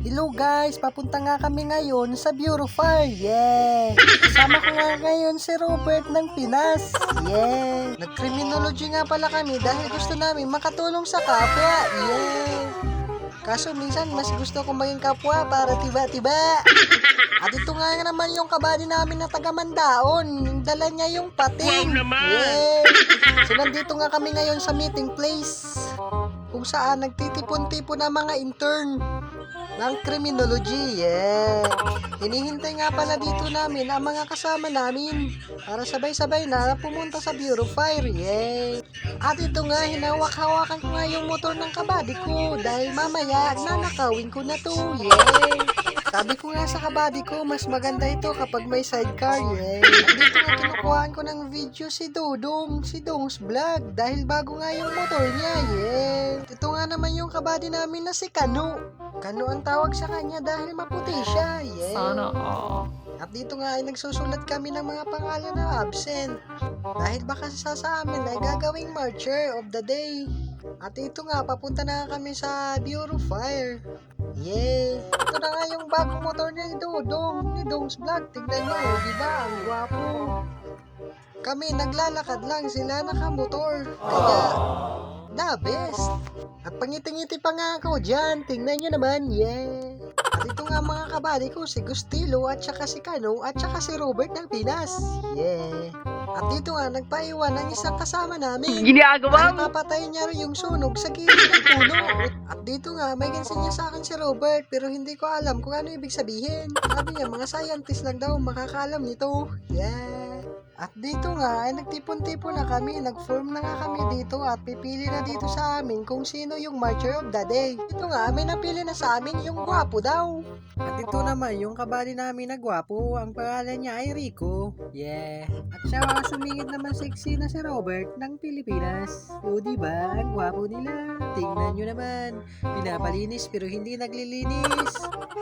Hello guys, papunta nga kami ngayon sa Bureau Fire. Yeah! Kasama ko nga ngayon si Robert ng Pinas. Yeah! Nag-criminology nga pala kami dahil gusto namin makatulong sa kapwa. Yeah! Kaso minsan mas gusto kong maging kapwa para tiba-tiba. At ito nga naman yung kabady namin na taga Mandaon. Dala niya yung pating. Yeah! So nandito nga kami ngayon sa meeting place kung saan nagtitipon-tipon ang mga intern ng criminology. Yeah! Hinihintay nga pala dito namin ang mga kasama namin para sabay-sabay na pumunta sa Bureau Fire. Yeah! At ito nga, hinawak-hawakan ko nga yung motor ng kabady ko dahil mamaya nanakawin ko na to. Yeah! Sabi ko nga sa kabady ko, mas maganda ito kapag may sidecar. Yeah! At dito nga kinukuhaan ko ng video si Dodong, si Dong's Vlog dahil bago nga yung motor niya. Yeah! Ito nga naman yung kabady namin na si Kano. Kano ang tawag sa kanya dahil maputi siya. Yeah. Sana all. At dito nga ay nagsusulat kami ng mga pangalan na absent dahil baka sa amin ay gagawing marcher of the day. At ito nga, papunta na kami sa Bureau Fire. Yay! Ito na nga yung bagong motor ni Dodong, ni Dong's Vlog. Tignan nyo, di ba? Ang gwapo. Kami naglalakad lang, sila nakamotor. Kaya, the best. At pangiti-ngiti pa nga ako dyan. Tingnan nyo naman, yeah. At ito nga mga kabady ko, si Gustilo at saka si Kano at saka si Robert ng Pinas. Yeah. At dito nga, nagpaiwan ng isang kasama namin. Ginagawa mo? Napapatay niya rin yung sunog sa gilid ng puno. At dito nga, may gansin niya sa akin si Robert pero hindi ko alam kung ano ibig sabihin. Sabi niya, mga scientist lang daw makakaalam nito. Yeah. At dito nga, ay nagtipon-tipon na kami, nag-form na nga kami dito at pipili na dito sa amin kung sino yung marcher of the day. Dito nga, may napili na sa amin yung gwapo daw. At ito naman, yung kabady namin na gwapo, ang pangalan niya ay Rico. Yeah. At siya sumingit naman sexy na si Robert ng Pilipinas. O diba, ang gwapo nila. Tingnan nyo naman, pinapalinis pero hindi naglilinis.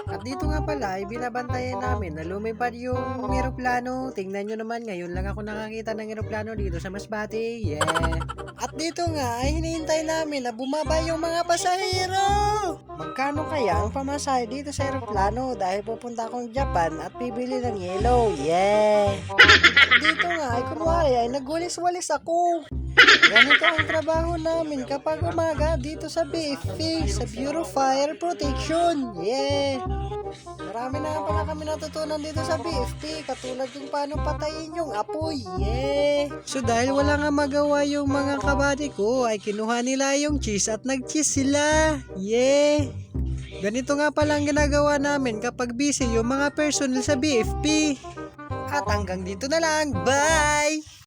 At dito nga pala, ay binabantayan namin na lumipad yung eroplano. Tingnan nyo naman, ngayon lang ako nakakita ng eroplano dito sa Masbate. Yeah. At dito nga ay hinihintay namin na bumaba yung mga pasahero. Magkano kaya ang pamasahe dito sa eroplano dahil pupunta akong Japan at bibili ng yellow. Yeah. At dito nga ay kunwari ay nagwalis-walis ako. Ganito ang trabaho namin kapag umaga dito sa BFP, sa Bureau Fire Protection. Yeah. Marami na pala kami natutunan dito sa BFP, katulad yung paano patayin yung apoy. Yeah. So dahil wala nga magawa yung mga kabady ko, ay kinuha nila yung cheese at nag-cheese sila. Yeah. Ganito nga pala ang ginagawa namin kapag busy yung mga personnel sa BFP. At hanggang dito na lang. Bye!